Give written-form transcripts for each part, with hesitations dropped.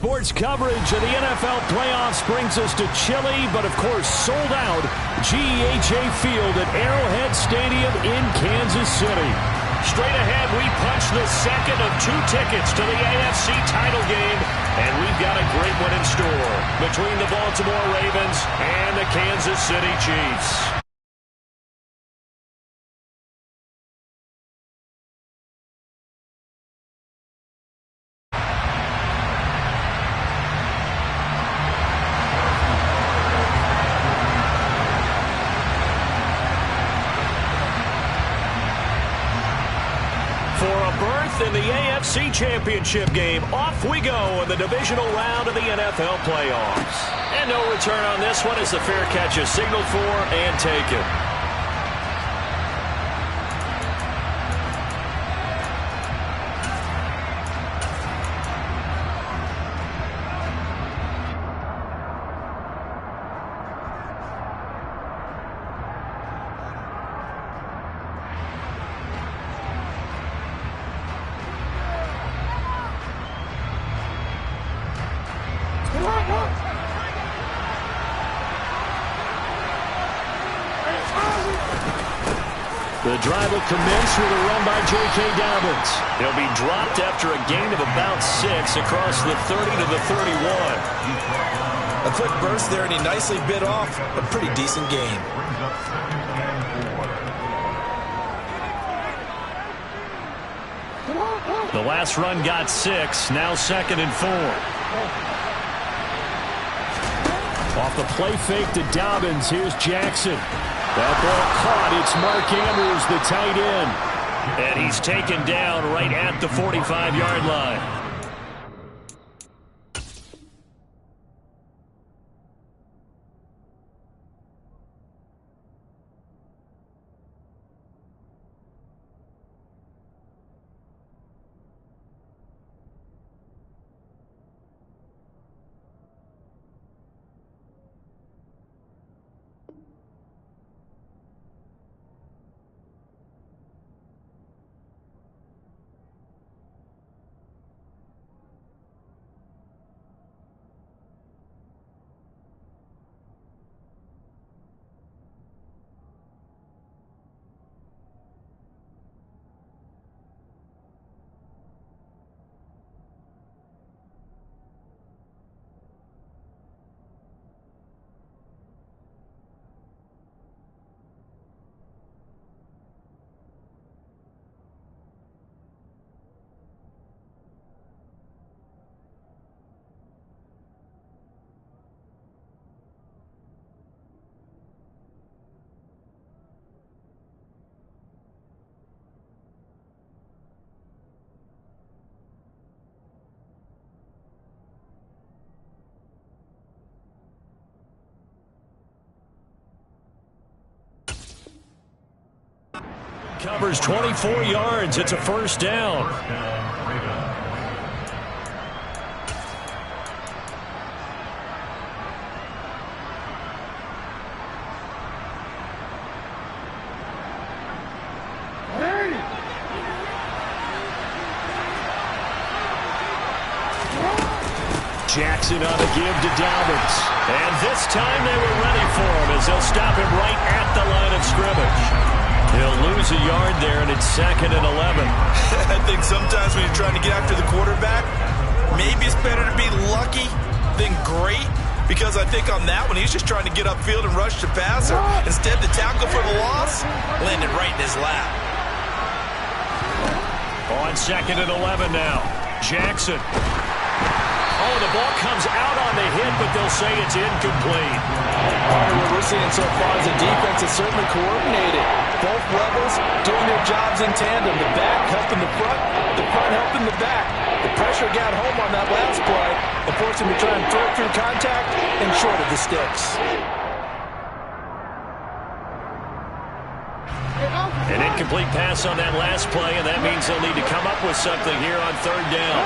Sports coverage of the NFL playoffs brings us to chilly, but of course sold out GEHA Field at Arrowhead Stadium in Kansas City. Straight ahead, we punch the second of 2 tickets to the AFC title game, and we've got a great one in store between the Baltimore Ravens and the Kansas City Chiefs. In the AFC Championship game, off we go in the divisional round of the NFL playoffs. And no return on this one as the fair catch is signaled for and taken. The drive will commence with a run by J.K. Dobbins. He'll be dropped after a gain of about 6 across the 30 to the 31. A quick burst there, and he nicely bit off a pretty decent gain. The last run got 6, now 2nd and 4. Off the play fake to Dobbins, here's Jackson. That ball caught. It's Mark Andrews, the tight end. And he's taken down right at the 45-yard line. Covers 24 yards. It's a first down. Jackson on the give to Dobbins. And this time they were ready for him as they'll stop him right at the line of scrimmage. He'll lose a yard there, and it's 2nd and 11. I think sometimes when you're trying to get after the quarterback, maybe it's better to be lucky than great, because I think on that one, he's just trying to get upfield and rush the passer. Instead, the tackle for the loss landed right in his lap. On 2nd and 11 now. Jackson. Oh, the ball comes out on the hit, but they'll say it's incomplete. What we're seeing so far is the defense is certainly coordinated. Both levels doing their jobs in tandem. The back helping the front helping the back. The pressure got home on that last play and forced him to try and throw it through contact and short of the sticks. An incomplete pass on that last play, and that means they'll need to come up with something here on 3rd down.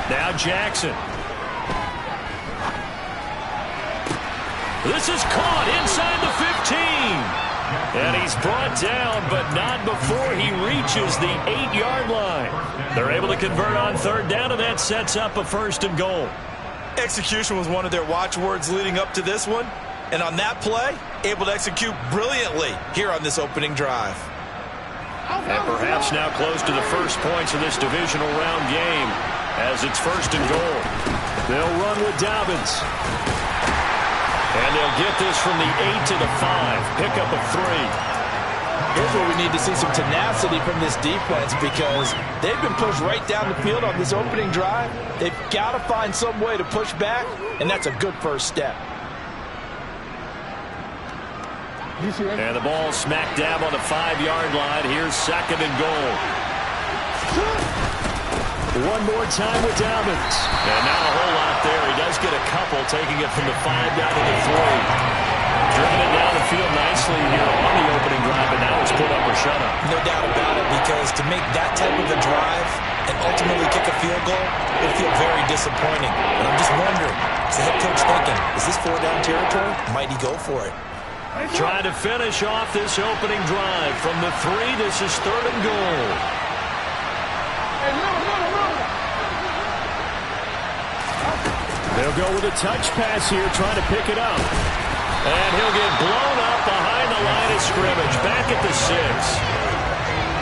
Now Jackson. This is caught inside the 15. And he's brought down, but not before he reaches the 8-yard line. They're able to convert on third down, and that sets up a 1st and goal. Execution was one of their watchwords leading up to this one. And on that play, able to execute brilliantly here on this opening drive. And perhaps now close to the first points of this divisional round game as it's 1st and goal. They'll run with Dobbins. And they'll get this from the 8 to the 5. Pickup of 3. Here's where we need to see some tenacity from this defense because they've been pushed right down the field on this opening drive. They've got to find some way to push back, and that's a good first step. And the ball smack dab on the 5-yard line. Here's 2nd and goal. One more time with Dobbins. And not a whole lot there. He does get a couple, taking it from the 5 down to the 3. Driven it down the field nicely here on the opening drive, and now it's put up or shut up. No doubt about it, because to make that type of a drive and ultimately kick a field goal, it would feel very disappointing. And I'm just wondering, is the head coach thinking, is this 4-down territory? Might he go for it? Trying to finish off this opening drive from the 3. This is 3rd and goal. They'll go with a touch pass here, trying to pick it up. And he'll get blown up behind the line of scrimmage, back at the 6.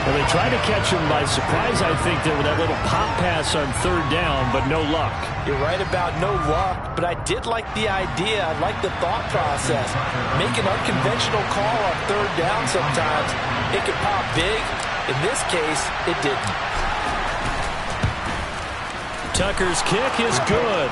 Well, they tried to catch him by surprise, I think, there with that little pop pass on 3rd down, but no luck. You're right about no luck, but I did like the idea. I like the thought process. Make an unconventional call on 3rd down sometimes. It could pop big. In this case, it didn't. Tucker's kick is good.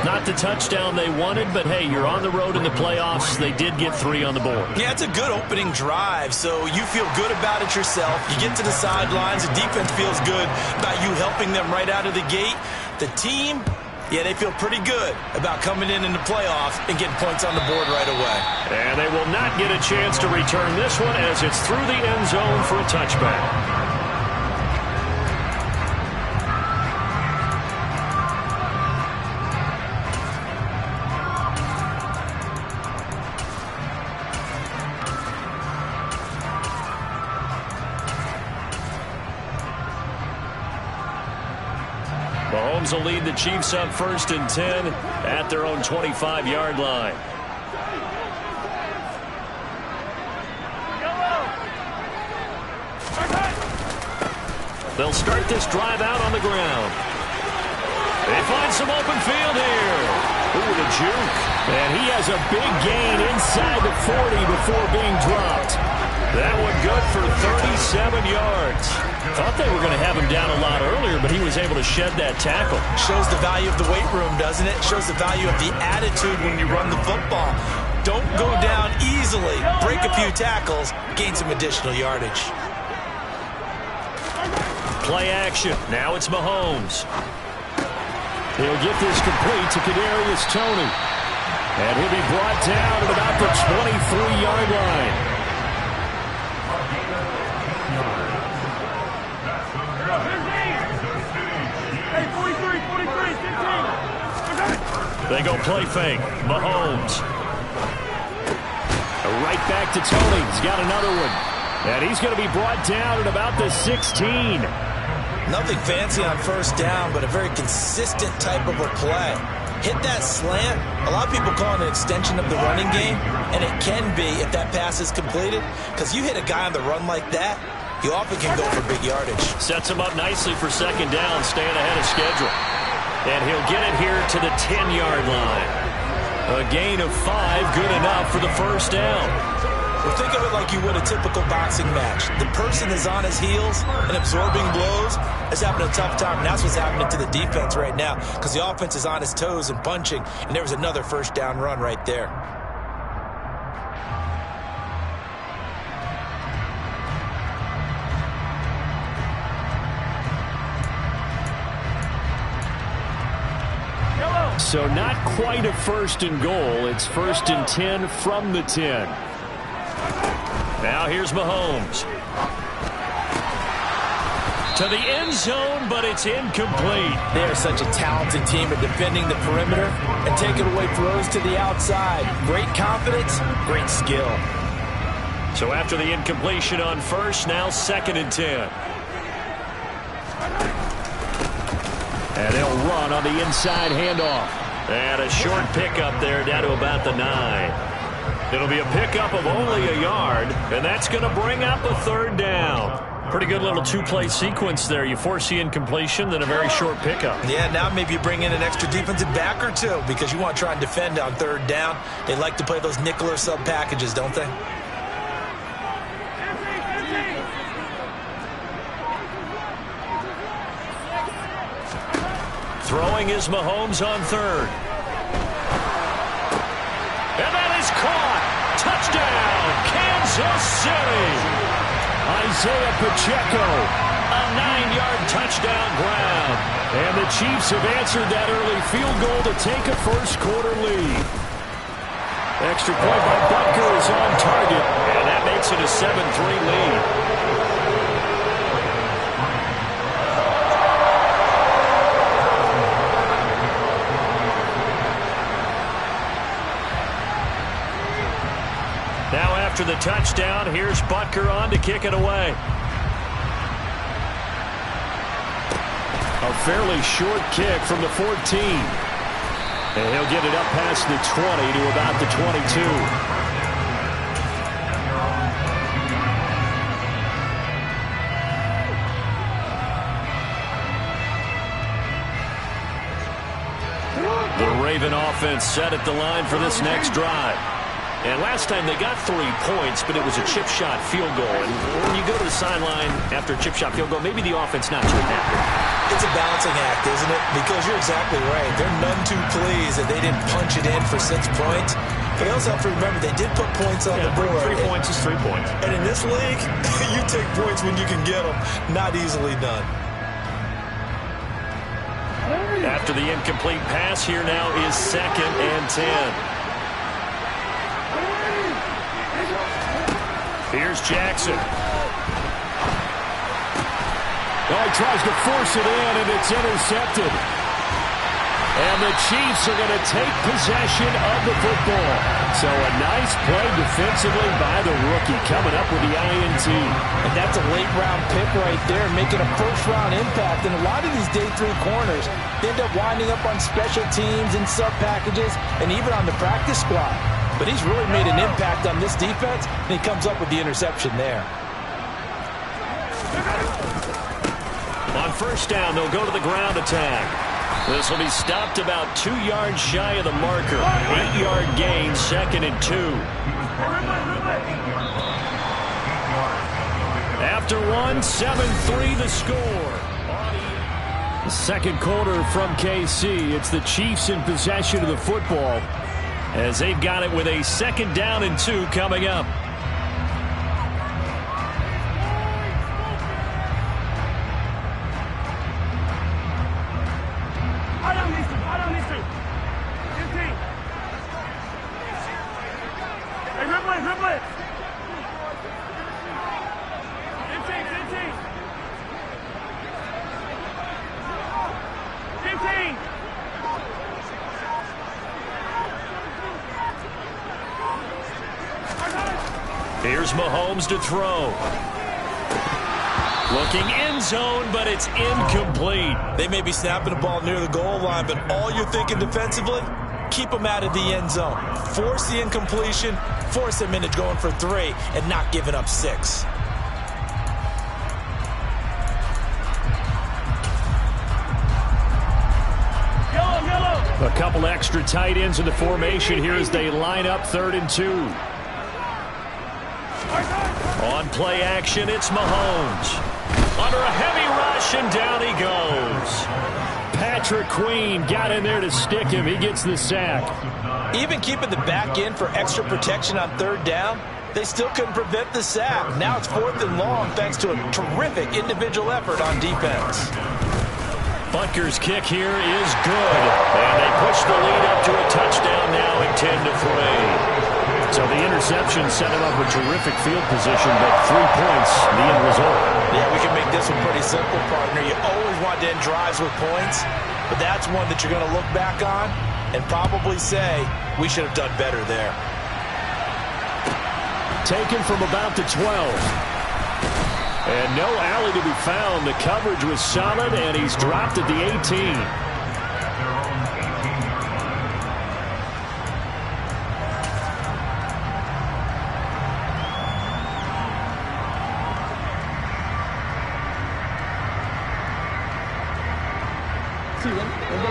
Not the touchdown they wanted, but hey, you're on the road in the playoffs. They did get 3 on the board. Yeah, it's a good opening drive, so you feel good about it yourself. You get to the sidelines, the defense feels good about you helping them right out of the gate. The team, yeah, they feel pretty good about coming in the playoffs and getting points on the board right away. And they will not get a chance to return this one as it's through the end zone for a touchback. Mahomes will lead the Chiefs up 1st and 10 at their own 25-yard line. They'll start this drive out on the ground. They find some open field here. Ooh, the juke. And he has a big gain inside the 40 before being dropped. That one good for 37 yards. Thought they were going to have him down a lot earlier, but he was able to shed that tackle. Shows the value of the weight room, doesn't it? Shows the value of the attitude when you run the football. Don't go down easily. Break a few tackles. Gain some additional yardage. Play action. Now it's Mahomes. He'll get this complete to Kadarius Toney. And he'll be brought down at about the 23-yard line. They go play fake. Mahomes. Right back to Toney. He's got another one. And he's going to be brought down at about the 16. Nothing fancy on 1st down, but a very consistent type of a play. Hit that slant. A lot of people call it an extension of the running game, and it can be if that pass is completed, because you hit a guy on the run like that, you often can go for big yardage. Sets him up nicely for 2nd down, staying ahead of schedule. And he'll get it here to the 10-yard line. A gain of 5, good enough for the 1st down. Well, think of it like you would a typical boxing match. The person is on his heels and absorbing blows is having a tough time, and that's what's happening to the defense right now because the offense is on his toes and punching, and there was another 1st down run right there. So not quite a 1st and goal. It's 1st and 10 from the 10. Now here's Mahomes. To the end zone, but it's incomplete. They are such a talented team at defending the perimeter and taking away throws to the outside. Great confidence, great skill. So after the incompletion on first, now 2nd and 10. And they'll run on the inside handoff. And a short pickup there down to about the 9. It'll be a pickup of only a yard, and that's going to bring up a 3rd down. Pretty good little two-play sequence there. You force the incompletion, then a very short pickup. Yeah, now maybe you bring in an extra defensive back or two because you want to try and defend on 3rd down. They like to play those nickel or sub packages, don't they? Throwing is Mahomes on 3rd. And that is caught. Touchdown, Kansas City. Isaiah Pacheco, a 9-yard touchdown ground. And the Chiefs have answered that early field goal to take a first-quarter lead. Extra point by Butker is on target, and that makes it a 7-3 lead. Now after the touchdown, here's Butker on to kick it away. A fairly short kick from the 14. And he'll get it up past the 20 to about the 22. The Raven offense set at the line for this next drive. And last time they got 3 points, but it was a chip shot field goal. And when you go to the sideline after a chip shot field goal, maybe the offense not too happy. It's a balancing act, isn't it? Because you're exactly right. They're none too pleased that they didn't punch it in for 6 points. But they also have to remember they did put points on the board. 3 points is 3 points. And in this league, you take points when you can get them. Not easily done. After the incomplete pass, here now is 2nd and 10. Here's Jackson. Oh, he tries to force it in, and it's intercepted. And the Chiefs are going to take possession of the football. So a nice play defensively by the rookie coming up with the INT. And that's a late-round pick right there, making a first-round impact. And a lot of these day 3 corners, they end up winding up on special teams and sub-packages and even on the practice squad. But he's really made an impact on this defense, and he comes up with the interception there. On first down, they'll go to the ground attack. This will be stopped about 2 yards shy of the marker. 8-yard gain, 2nd and 2. After 1, 7-3 the score. The second quarter from KC. It's the Chiefs in possession of the football, as they've got it with a 2nd down and 2 coming up. Here's Mahomes to throw. Looking end zone, but it's incomplete. They may be snapping the ball near the goal line, but all you're thinking defensively, keep them out of the end zone. Force the incompletion, force them into going for 3, and not giving up 6. A couple extra tight ends in the formation here as they line up 3rd and 2. On play action, it's Mahomes. Under a heavy rush, and down he goes. Patrick Queen got in there to stick him. He gets the sack. Even keeping the back end for extra protection on 3rd down, they still couldn't prevent the sack. Now it's 4th and long thanks to a terrific individual effort on defense. Butker's kick here is good. And they push the lead up to a touchdown now at 10-3. So the interception set him up with terrific field position, but 3 points, the end result. Yeah, we can make this one pretty simple, partner. You always want to end drives with points, but that's one that you're going to look back on and probably say, we should have done better there. Taken from about the 12. And no alley to be found. The coverage was solid, and he's dropped at the 18.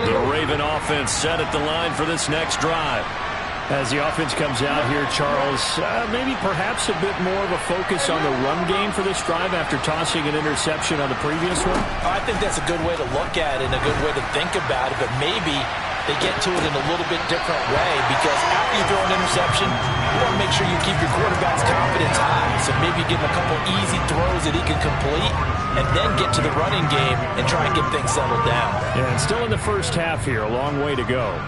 The Raven offense set at the line for this next drive. As the offense comes out here, Charles, maybe perhaps a bit more of a focus on the run game for this drive after tossing an interception on the previous one? I think that's a good way to look at it and a good way to think about it, but maybe they get to it in a little bit different way, because after you throw an interception, you want to make sure you keep your quarterback's confidence high. So maybe give him a couple easy throws that he can complete and then get to the running game and try and get things settled down. Yeah, and still in the first half here, a long way to go.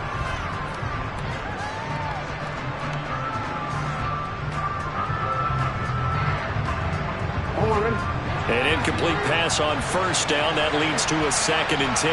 An incomplete pass on first down. That leads to a 2nd and 10.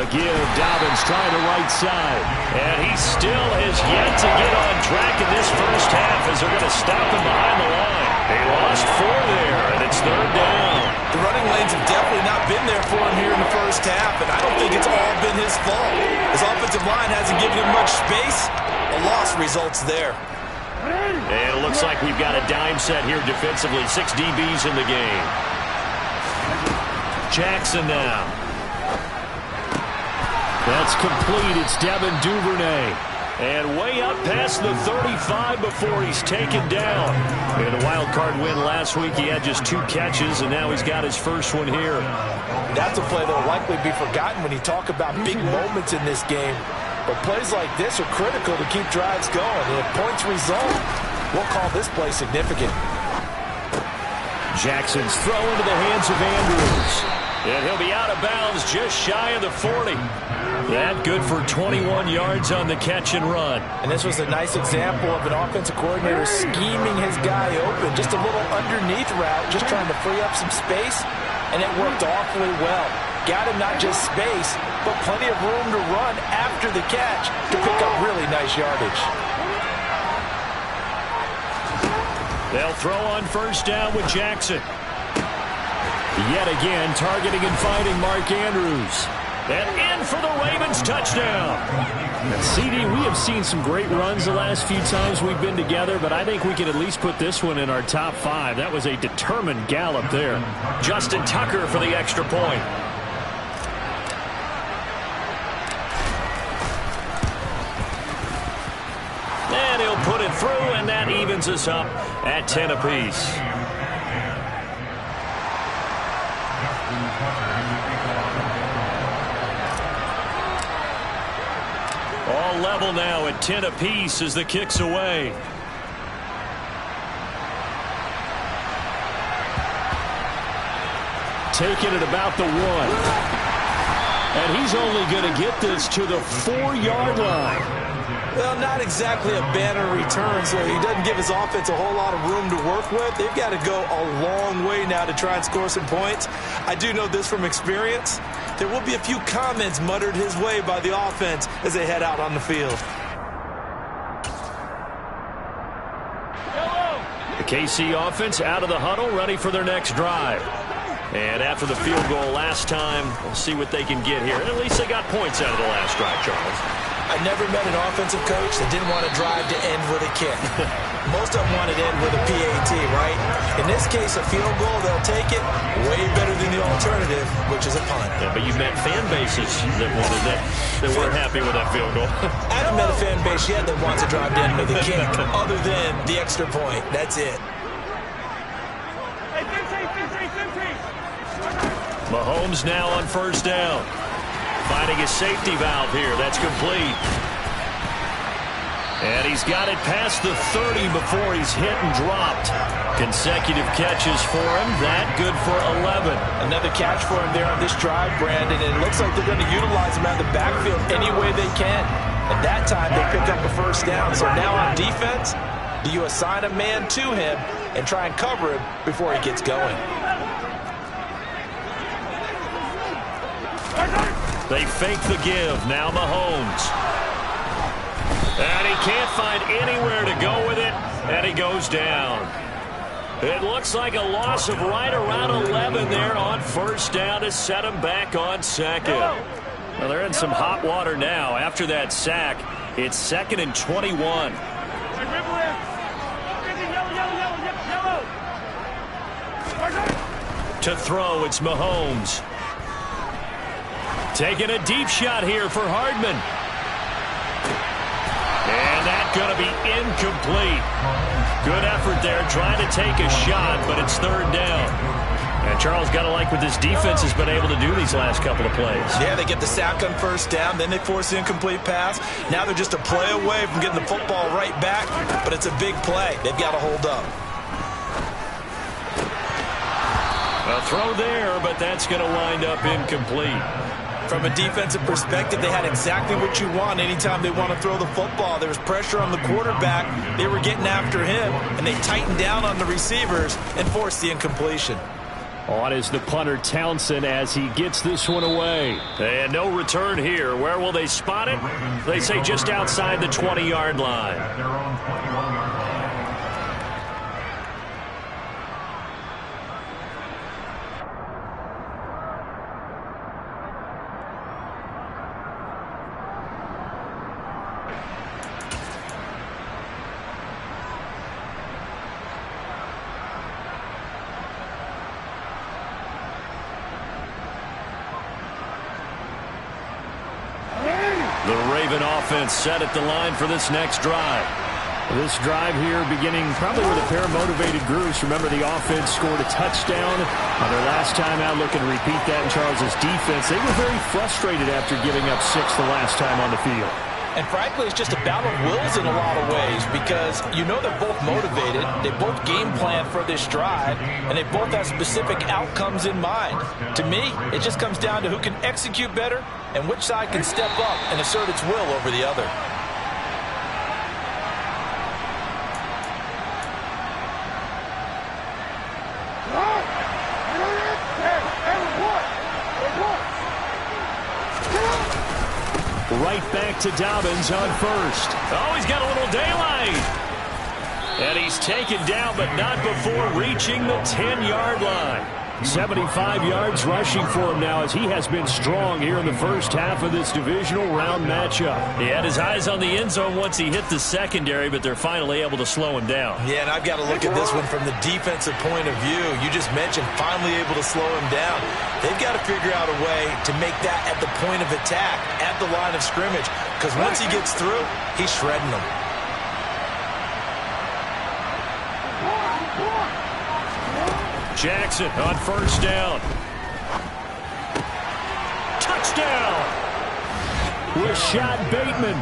A give. Dobbins trying the right side. And he still has yet to get on track in this first half as they're going to stop him behind the line. They lost 4 there, and it's 3rd down. The running lanes have definitely not been there for him here in the first half, and I don't think it's all been his fault. His offensive line hasn't given him much space. A loss results there. And it looks like we've got a dime set here defensively. 6 DBs in the game. Jackson now. That's complete. It's Devin Duvernay. And way up past the 35 before he's taken down. In a wild card win last week, he had just 2 catches, and now he's got his first one here. That's a play that will likely be forgotten when you talk about big moments in this game. But plays like this are critical to keep drives going. And if points result, we'll call this play significant. Jackson's throw into the hands of Andrews. And he'll be out of bounds just shy of the 40. That good for 21 yards on the catch and run. And this was a nice example of an offensive coordinator scheming his guy open. Just a little underneath route, just trying to free up some space. And it worked awfully well. Got him not just space, but plenty of room to run after the catch to pick up really nice yardage. They'll throw on first down with Jackson. Yet again, targeting and finding Mark Andrews. And in for the Ravens touchdown. And CD, we have seen some great runs the last few times we've been together, but I think we can at least put this one in our top 5. That was a determined gallop there. Justin Tucker for the extra point. And he'll put it through, and that evens us up at 10 apiece. All level now at 10 apiece as the kick's away. Taking it about the 1. And he's only going to get this to the 4-yard line. Well, not exactly a banner return, so he doesn't give his offense a whole lot of room to work with. They've got to go a long way now to try and score some points. I do know this from experience. There will be a few comments muttered his way by the offense as they head out on the field. The KC offense out of the huddle, ready for their next drive. And after the field goal last time, we'll see what they can get here. And at least they got points out of the last drive, Charles. I never met an offensive coach that didn't want to drive to end with a kick. Most of them want to end with a PAT, right? In this case, a field goal, they'll take it way better than the alternative, which is a punt. Yeah, but you've met fan bases that wanted that weren't happy with that field goal. I haven't met a fan base yet that wants to drive to end with a kick other than the extra point. That's it. Mahomes now on first down. Finding a safety valve here. That's complete. And he's got it past the 30 before he's hit and dropped. Consecutive catches for him. That good for 11. Another catch for him there on this drive, Brandon. And it looks like they're going to utilize him out of the backfield any way they can. At that time, they pick up a first down. So now on defense, do you assign a man to him and try and cover him before he gets going? They fake the give. Now Mahomes. And he can't find anywhere to go with it, and he goes down. It looks like a loss of right around 11 there on first down to set him back on second. Well, they're in some hot water now. After that sack, it's 2nd and 21. To throw, it's Mahomes. Taking a deep shot here for Hardman. And that's going to be incomplete. Good effort there trying to take a shot, but it's 3rd down. And Charles, got to like what this defense has been able to do these last couple of plays. Yeah, they get the sack on first down, then they force the incomplete pass. Now they're just a play away from getting the football right back, but it's a big play. They've got to hold up. A throw there, but that's going to wind up incomplete. From a defensive perspective, they had exactly what you want anytime they want to throw the football. There was pressure on the quarterback. They were getting after him, and they tightened down on the receivers and forced the incompletion. On is the punter, Townsend, as he gets this one away. And no return here. Where will they spot it? They say just outside the 20-yard line. The Raven offense set at the line for this next drive. This drive here beginning probably with a pair of motivated groups. Remember, the offense scored a touchdown on their last time out. Looking to repeat that in Charles's defense. They were very frustrated after giving up 6 the last time on the field. And frankly, it's just a battle of wills in a lot of ways because you know they're both motivated. They both game plan for this drive, and they both have specific outcomes in mind. To me, it just comes down to who can execute better and which side can step up and assert its will over the other. Right back to Dobbins on first. Oh, he's got a little daylight. And he's taken down, but not before reaching the 10-yard line. 75 yards rushing for him now as he has been strong here in the first half of this divisional round matchup. He had his eyes on the end zone once he hit the secondary, but they're finally able to slow him down. Yeah, and I've got to look at this one from the defensive point of view. You just mentioned finally able to slow him down. They've got to figure out a way to make that at the point of attack, at the line of scrimmage, because once he gets through, he's shredding them. Jackson on first down. Touchdown! Rashad Bateman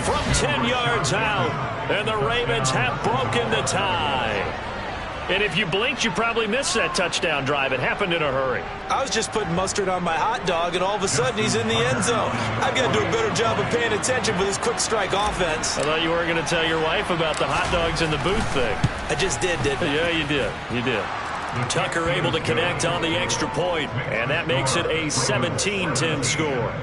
from 10 yards out. And the Ravens have broken the tie. And if you blinked, you probably missed that touchdown drive. It happened in a hurry. I was just putting mustard on my hot dog, and all of a sudden he's in the end zone. I've got to do a better job of paying attention for this quick strike offense. I thought you were going to tell your wife about the hot dogs in the booth thing. I just did, didn't I? Yeah, you did. You did. Tucker able to connect on the extra point, and that makes it a 17-10 score.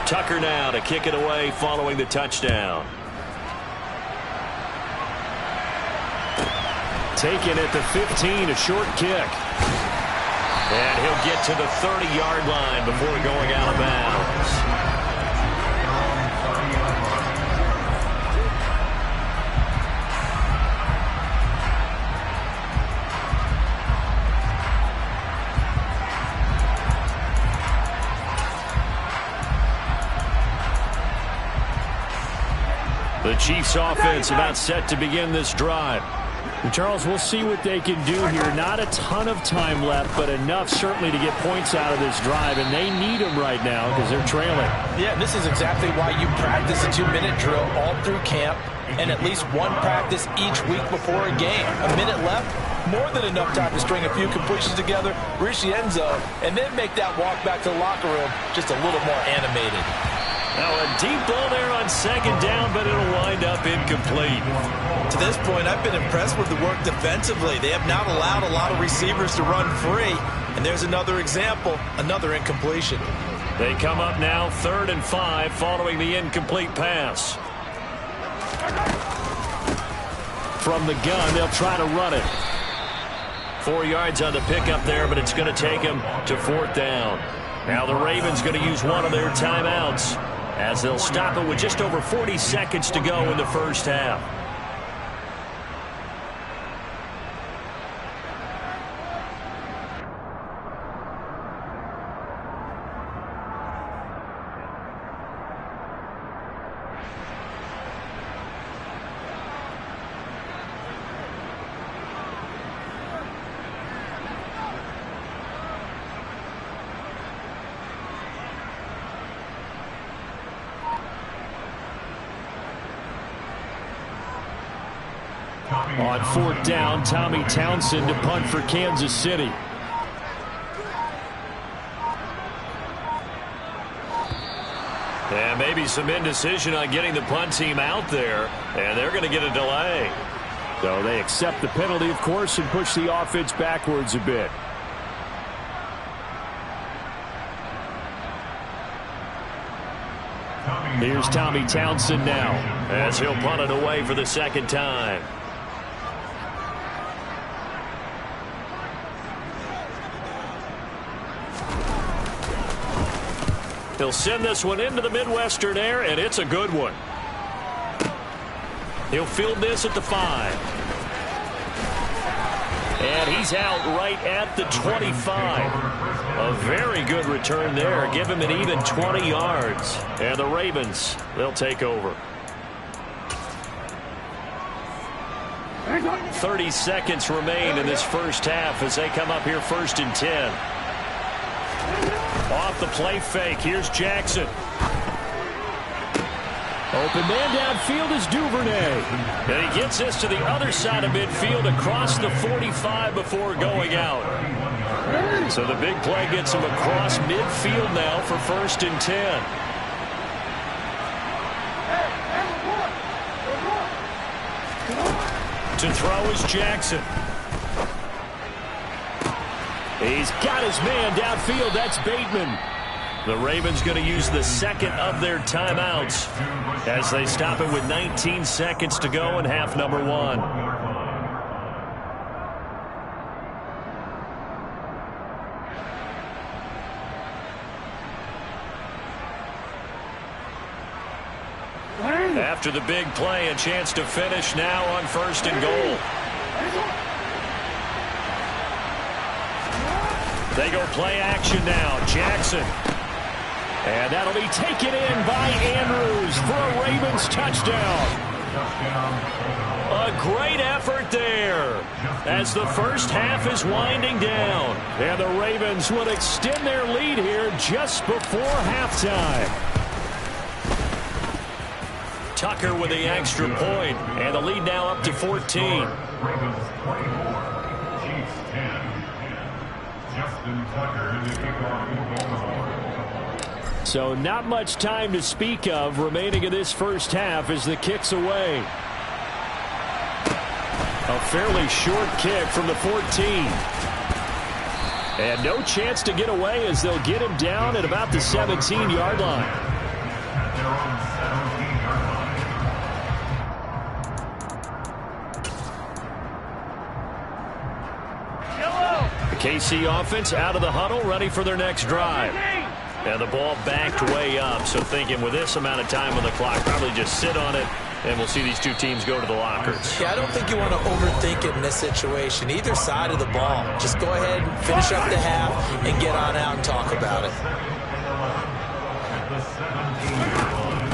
Tucker now to kick it away following the touchdown. Taken at the 15, a short kick. And he'll get to the 30-yard line before going out of bounds. The Chiefs offense about set to begin this drive. And Charles, we'll see what they can do here. Not a ton of time left, but enough certainly to get points out of this drive, and they need them right now because they're trailing. Yeah, this is exactly why you practice a 2-minute drill all through camp and at least one practice each week before a game. A minute left, More than enough time to string a few completions together, reach the end zone, and then make that walk back to the locker room just a little more animated. Now a deep ball there on second down, but it'll wind up incomplete. To this point, I've been impressed with the work defensively. They have not allowed a lot of receivers to run free. And there's another example, another incompletion. They come up now 3rd and 5 following the incomplete pass. From the gun, they'll try to run it. 4 yards on the pickup there, but it's going to take them to 4th down. Now the Ravens going to use one of their timeouts as they'll stop it with just over 40 seconds to go in the first half. On 4th down, Tommy Townsend to punt for Kansas City. And maybe some indecision on getting the punt team out there, and they're going to get a delay. So they accept the penalty, of course, and push the offense backwards a bit. Here's Tommy Townsend now as he'll punt it away for the second time. He'll send this one into the Midwestern air, and it's a good one. He'll field this at the 5. And he's out right at the 25. A very good return there. Give him an even 20 yards. And the Ravens, they'll take over. 30 seconds remain in this first half as they come up here 1st and 10. Off the play fake. Here's Jackson. Open man downfield is Duvernay. And he gets this to the other side of midfield across the 45 before going out. So the big play gets him across midfield now for 1st and 10. To throw is Jackson. He's got his man downfield. That's Bateman. The Ravens going to use the second of their timeouts as they stop it with 19 seconds to go in half number 1. After the big play, a chance to finish now on 1st and goal. They go play action now. Jackson. And that'll be taken in by Andrews for a Ravens touchdown. A great effort there as the first half is winding down. And the Ravens will extend their lead here just before halftime. Tucker with the extra point, and the lead now up to 14. So not much time to speak of remaining in this first half as the kick's away. A fairly short kick from the 14. And no chance to get away as they'll get him down at about the 17-yard line. The KC offense out of the huddle, ready for their next drive. And the ball backed way up, so thinking with this amount of time on the clock, probably just sit on it, and we'll see these two teams go to the lockers. Yeah, I don't think you want to overthink it in this situation. Either side of the ball. Just go ahead and finish up the half and get on out and talk about it.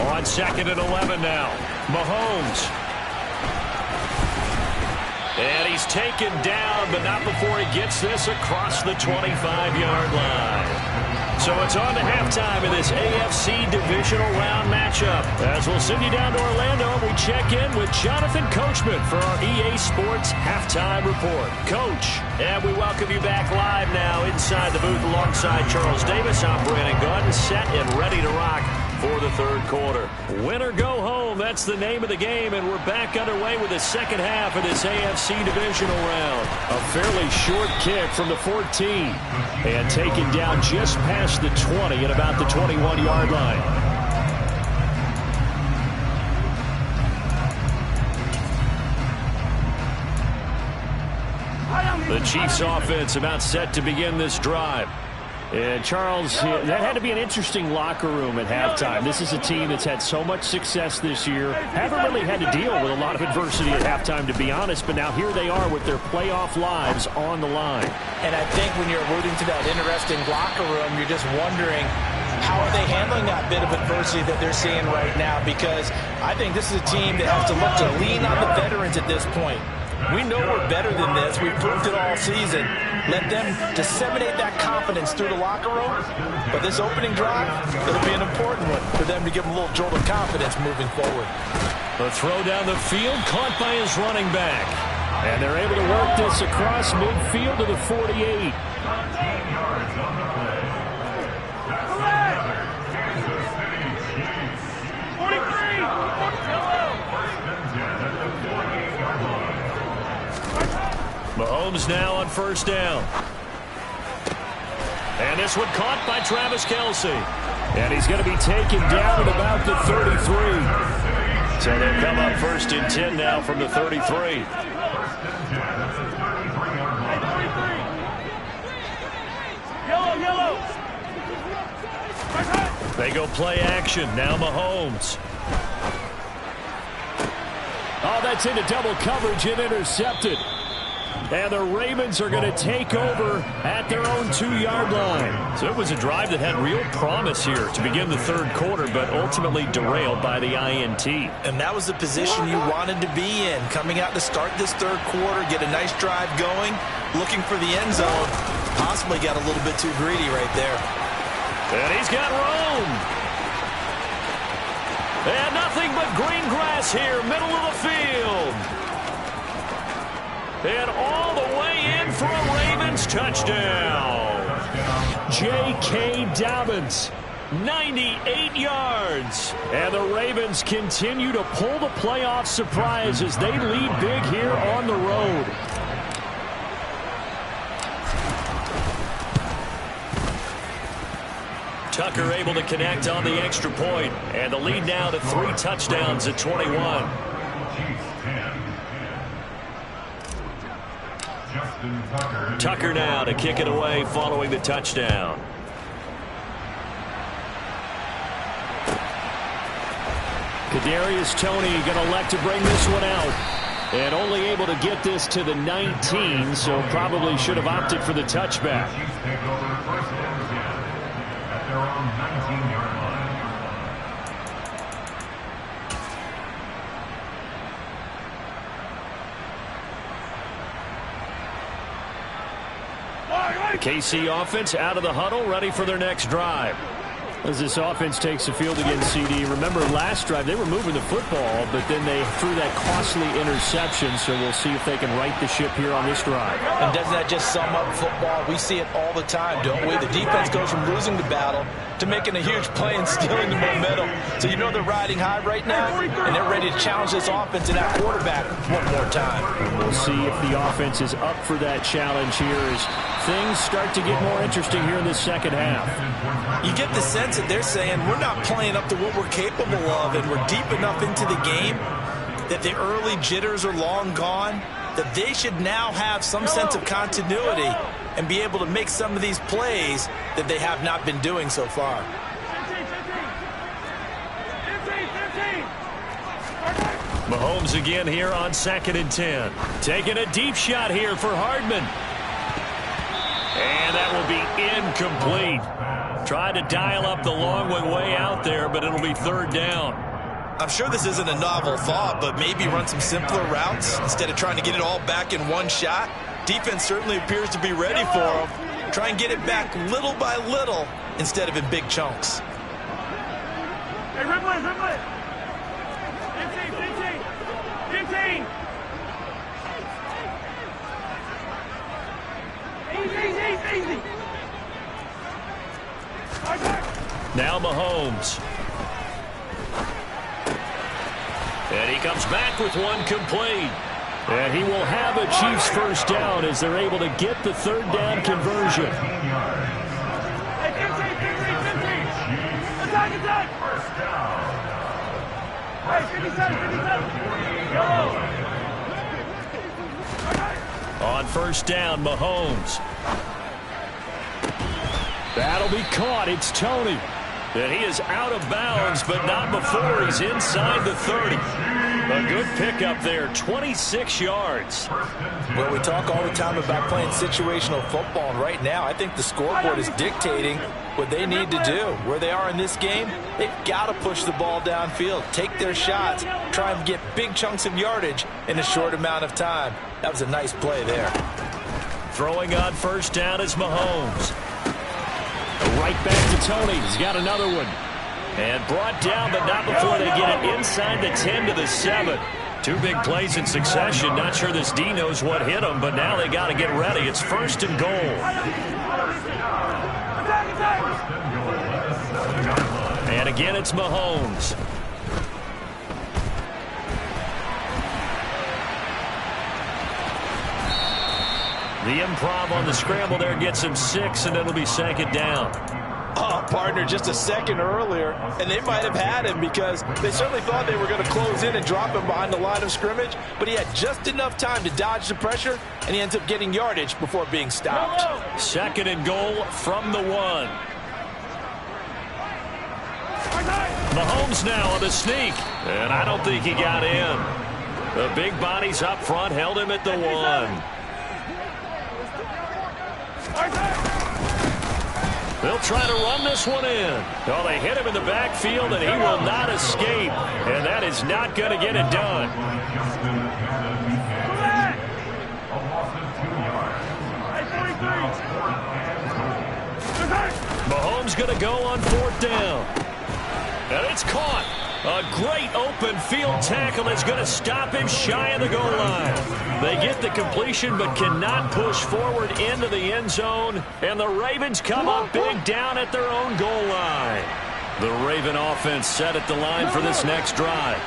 On 2nd and 11 now. Mahomes. And he's taken down, but not before he gets this across the 25-yard line. So it's on to halftime in this AFC divisional round matchup. As we'll send you down to Orlando, we check in with Jonathan Coachman for our EA Sports Halftime Report. Coach, and we welcome you back live now inside the booth alongside Charles Davis. I'm Brandon Gordon, set and ready to rock for the third quarter. Win or go home, that's the name of the game, and we're back underway with the second half of this AFC divisional round. A fairly short kick from the 14, and taken down just past the 20 at about the 21-yard line. The Chiefs offense about set to begin this drive. And Charles, that had to be an interesting locker room at halftime. This is a team that's had so much success this year. Haven't really had to deal with a lot of adversity at halftime, to be honest. But now here they are with their playoff lives on the line. And I think when you're alluding to that interesting locker room, you're just wondering, how are they handling that bit of adversity that they're seeing right now? Because I think this is a team that has to look to lean on the veterans at this point. We know we're better than this. We've proved it all season. Let them disseminate that confidence through the locker room. But this opening drive, it'll be an important one for them to give them a little jolt of confidence moving forward. The throw down the field, caught by his running back. And they're able to work this across midfield to the 48. Mahomes now on first down. And this one caught by Travis Kelce. And he's going to be taken down at about the 33. So they'll come up first and 10 now from the 33. They go play action. Now Mahomes. Oh, that's into double coverage and intercepted. And the Ravens are going to take over at their own 2-yard line. So it was a drive that had real promise here to begin the third quarter, but ultimately derailed by the INT. And that was the position you wanted to be in. Coming out to start this third quarter, get a nice drive going, looking for the end zone. Possibly got a little bit too greedy right there. And he's got room. And nothing but green grass here, middle of the field. And all the way in for a Ravens touchdown. J.K. Dobbins, 98 yards. And the Ravens continue to pull the playoff surprise as they lead big here on the road. Tucker able to connect on the extra point. And the lead now to 3 touchdowns at 21. Tucker now to kick it away following the touchdown. Kadarius Toney going to elect to bring this one out. And only able to get this to the 19, so probably should have opted for the touchback. The KC offense out of the huddle, ready for their next drive. As this offense takes the field against CD. Remember last drive they were moving the football, but then they threw that costly interception, so we'll see if they can right the ship here on this drive. And doesn't that just sum up football? We see it all the time, don't we? The defense goes from losing the battle to making a huge play and stealing the momentum. So you know they're riding high right now, and they're ready to challenge this offense and that quarterback one more time. And we'll see if the offense is up for that challenge here as things start to get more interesting here in the second half. You get the sense that they're saying we're not playing up to what we're capable of, and we're deep enough into the game that the early jitters are long gone, that they should now have some sense of continuity and be able to make some of these plays that they have not been doing so far. Mahomes again here on 2nd and 10. Taking a deep shot here for Hardman. And that will be incomplete. Tried to dial up the long one way out there, but it'll be third down. I'm sure this isn't a novel thought, but maybe run some simpler routes instead of trying to get it all back in one shot. Defense certainly appears to be ready for him. Try and get it back little by little instead of in big chunks. Hey, Ripley, Ripley. 15. Easy. Now Mahomes. And he comes back with one complete. And he will have a Chiefs first down as they're able to get the third down conversion. Hey, 15. Attack. First down. Hey, 57. Go. On first down, Mahomes. That'll be caught. It's Tony. And he is out of bounds, but not before he's inside the 30. A good pickup there, 26 yards. Well, we talk all the time about playing situational football, and right now I think the scoreboard is dictating what they need to do. Where they are in this game, they've got to push the ball downfield, take their shots, try and get big chunks of yardage in a short amount of time. That was a nice play there. Throwing on first down is Mahomes. Right back to Tony. He's got another one. And brought down, but not before they get it inside the 10 to the 7. Two big plays in succession. Not sure this D knows what hit him, but now they got to get ready. It's first and goal. And again, it's Mahomes. The improv on the scramble there gets him 6, and it'll be second down. Oh, partner, just a second earlier, and they might have had him because they certainly thought they were going to close in and drop him behind the line of scrimmage, but he had just enough time to dodge the pressure, and he ends up getting yardage before being stopped. Second and goal from the 1. Mahomes now on the sneak, and I don't think he got in. The big bodies up front held him at the 1. They'll try to run this one in. Oh, they hit him in the backfield, and he will not escape. And that is not going to get it done. Mahomes going to go on fourth down. And it's caught. A great open field tackle is going to stop him shy of the goal line. They get the completion but cannot push forward into the end zone. And the Ravens come up big down at their own goal line. The Raven offense set at the line for this next drive.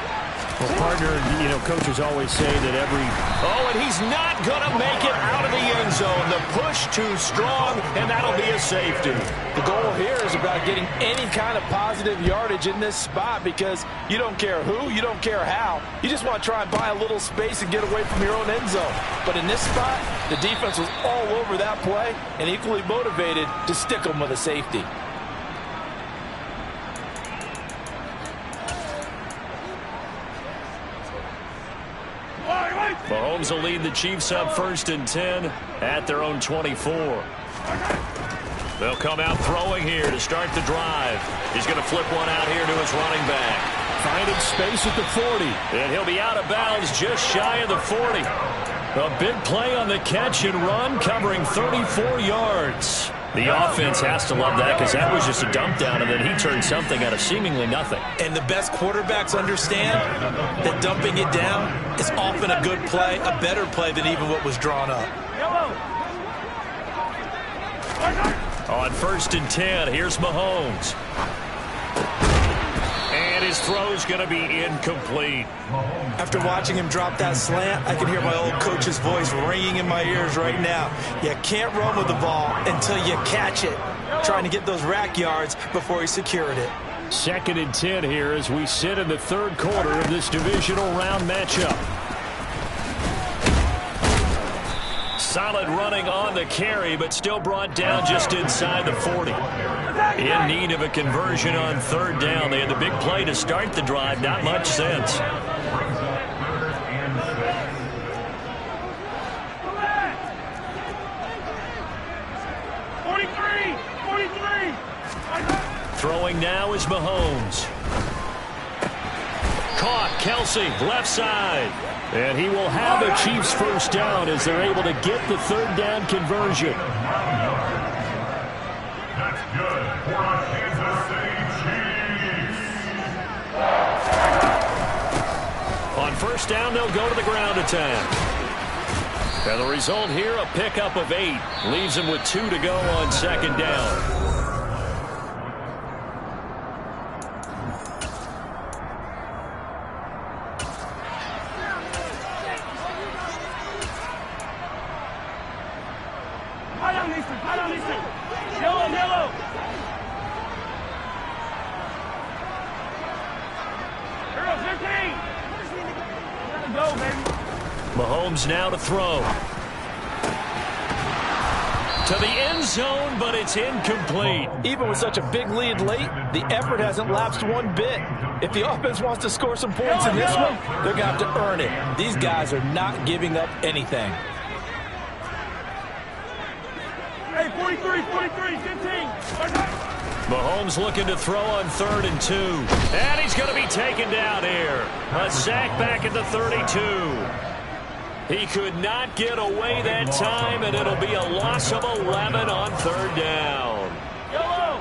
Well, partner, you know, coaches always say that every... Oh, and he's not going to make it out of the end zone. The push too strong, and that'll be a safety. The goal here is about getting any kind of positive yardage in this spot because you don't care who, you don't care how. You just want to try and buy a little space and get away from your own end zone. But in this spot, the defense was all over that play and equally motivated to stick them with a safety. Mahomes will lead the Chiefs up first and 10 at their own 24. They'll come out throwing here to start the drive. He's going to flip one out here to his running back. Finding space at the 40. And he'll be out of bounds just shy of the 40. A big play on the catch and run, covering 34 yards. The offense has to love that because that was just a dump down, and then he turned something out of seemingly nothing. And the best quarterbacks understand that dumping it down is often a good play, a better play than even what was drawn up. On first and 10, here's Mahomes. And his throw's going to be incomplete. After watching him drop that slant, I can hear my old coach's voice ringing in my ears right now. You can't run with the ball until you catch it. Trying to get those rack yards before he secured it. Second and 10 here as we sit in the third quarter of this divisional round matchup. Solid running on the carry, but still brought down just inside the 40. In need of a conversion on third down. They had the big play to start the drive. Not much sense. Throwing now is Mahomes. caught. Kelsey, left side. And he will have a Chiefs first down as they're able to get the third down conversion. That's good for the Kansas City Chiefs. On first down, they'll go to the ground attack. And the result here, a pickup of 8. Leaves them with 2 to go on second down. Mahomes now to throw. To the end zone, but it's incomplete. Even with such a big lead late, the effort hasn't lapsed one bit. If the offense wants to score some points in this one, they're going to have to earn it. These guys are not giving up anything. Hey, 43, 15. Mahomes looking to throw on 3rd and 2. And he's going to be taken down here. A sack back at the 32. He could not get away that time, and it'll be a loss of 11 on 3rd down. Yellow.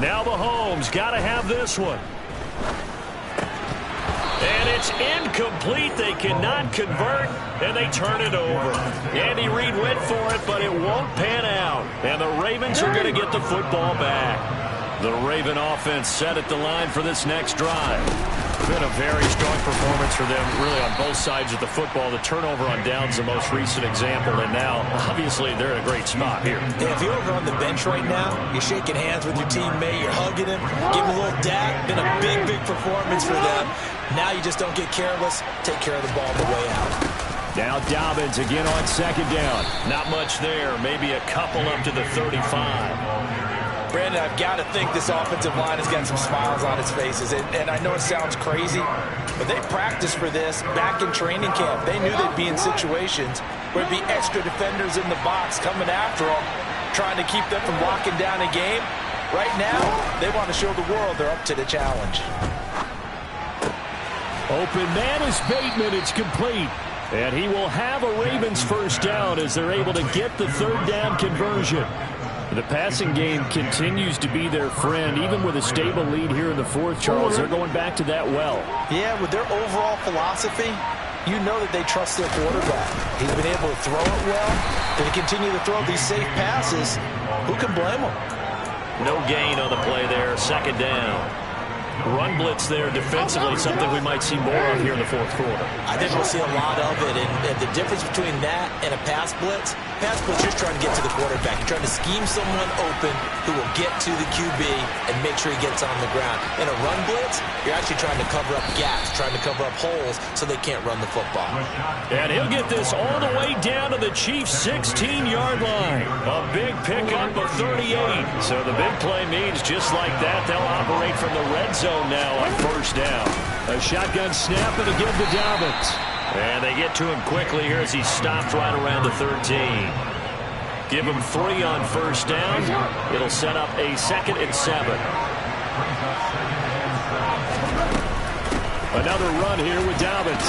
Now Mahomes got to have this one. And it's incomplete. They cannot convert, and they turn it over. Andy Reid went for it, but it won't pan out. And the Ravens are going to get the football back. The Raven offense set at the line for this next drive. Been a very strong performance for them, really, on both sides of the football. The turnover on downs the most recent example, and now, obviously, they're in a great spot here. Yeah, if you're over on the bench right now, you're shaking hands with your teammate, you're hugging him, giving him a little dap. Been a big, big performance for them. Now you just don't get careless. Take care of the ball on the way out. Now Dobbins again on second down. Not much there. Maybe a couple up to the 35. Brandon, I've got to think this offensive line has got some smiles on its faces. And I know it sounds crazy, but they practiced for this back in training camp. They knew they'd be in situations where there'd be extra defenders in the box coming after them, trying to keep them from locking down a game. Right now, they want to show the world they're up to the challenge. Open man is Bateman. It's complete. And he will have a Ravens first down as they're able to get the third down conversion. The passing game continues to be their friend. Even with a stable lead here in the fourth, Charles, they're going back to that well. Yeah, with their overall philosophy, you know that they trust their quarterback. He's been able to throw it well. They continue to throw these safe passes. Who can blame them? No gain on the play there. Second down. Run blitz there defensively, something we might see more of here in the fourth quarter. I think we'll see a lot of it, and the difference between that and a pass blitz, you're just trying to get to the quarterback. You're trying to scheme someone open who will get to the QB and make sure he gets on the ground. In a run blitz, you're actually trying to cover up gaps, trying to cover up holes so they can't run the football. And he'll get this all the way down to the Chiefs' 16-yard line. A big pickup of 38. So the big play means just like that, they'll operate from the red zone now on first down. A shotgun snap and a give to Dobbins. And they get to him quickly here as he stopped right around the 13. Give him 3 on first down. It'll set up a 2nd and 7. Another run here with Dobbins.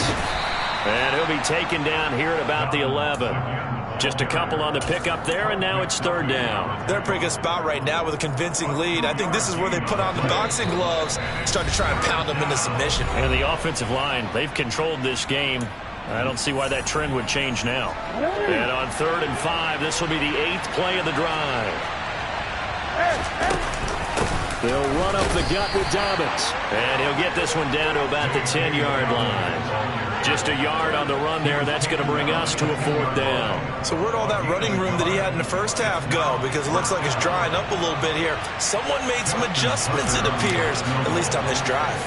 And he'll be taken down here at about the 11. Just a couple on the pickup there, and now it's third down. They're in a pretty good spot right now with a convincing lead. I think this is where they put on the boxing gloves, start to try and pound them into submission. And the offensive line, they've controlled this game. I don't see why that trend would change now. And on 3rd and 5, this will be the 8th play of the drive. They'll run up the gut with Dobbins. And he'll get this one down to about the 10-yard line. Just a yard on the run there. That's going to bring us to a 4th down. So where'd all that running room that he had in the first half go? Because it looks like it's drying up a little bit here. Someone made some adjustments, it appears, at least on this drive.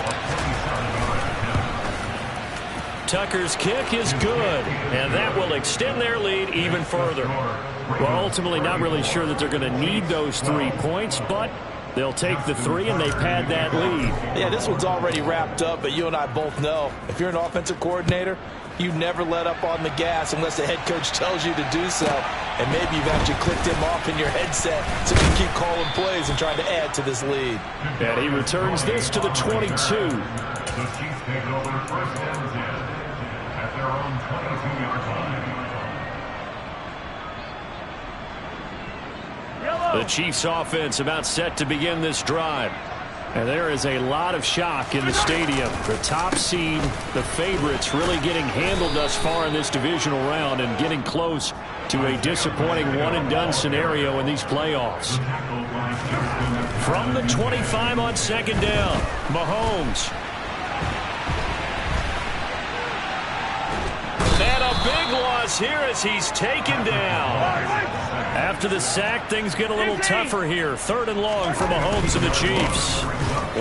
Tucker's kick is good, and that will extend their lead even further. Well, ultimately not really sure that they're going to need those 3 points, but They'll take the 3, and they pad that lead. Yeah, this one's already wrapped up, but you and I both know if you're an offensive coordinator, you never let up on the gas unless the head coach tells you to do so. And maybe you've actually clicked him off in your headset so you can keep calling plays and trying to add to this lead. And he returns this to the 22. The Chiefs take over first and 10 at their own 22-yard line. The Chiefs offense about set to begin this drive. And there is a lot of shock in the stadium. The top seed, the favorites, really getting handled thus far in this divisional round and getting close to a disappointing one-and-done scenario in these playoffs. From the 25 on second down, Mahomes. And a big loss here as he's taken down. After the sack, things get a little tougher here. 3rd and long for Mahomes and the Chiefs.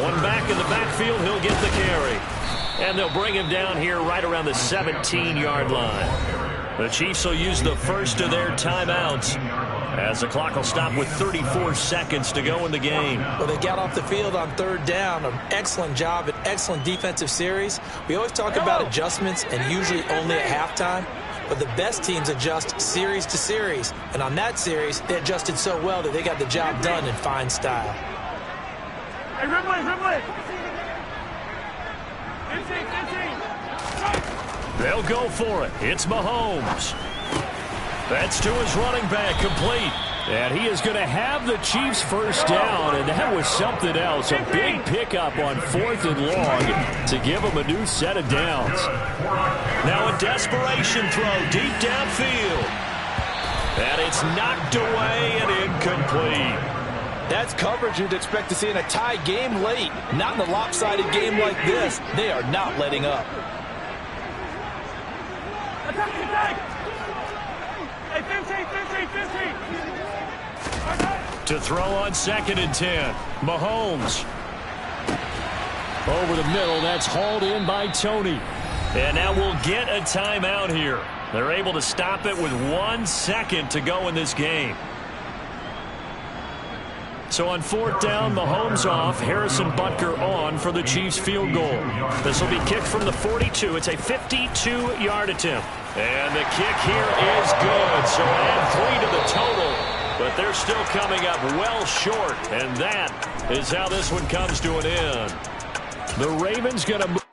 One back in the backfield, he'll get the carry. And they'll bring him down here right around the 17-yard line. The Chiefs will use the first of their timeouts as the clock will stop with 34 seconds to go in the game. Well, they got off the field on 3rd down. An excellent job, an excellent defensive series. We always talk about adjustments and usually only at halftime. But the best teams adjust series to series. And on that series, they adjusted so well that they got the job done in fine style. Hey, Ridley! 15! They'll go for it. It's Mahomes. That's to his running back, complete. And he is going to have the Chiefs first down, and that was something else. A big pickup on 4th and long to give them a new set of downs. Now a desperation throw deep downfield. And it's knocked away and incomplete. That's coverage you'd expect to see in a tie game late. Not in a lopsided game like this. They are not letting up. Hey, 15! To throw on 2nd and 10. Mahomes. Over the middle, that's hauled in by Tony. And now we'll get a timeout here. They're able to stop it with 1 second to go in this game. So on 4th down, Mahomes off, Harrison Butker on for the Chiefs field goal. This will be kicked from the 42. It's a 52-yard attempt. And the kick here is good. So add 3 to the total. But they're still coming up well short. And that is how this one comes to an end. The Ravens going to move.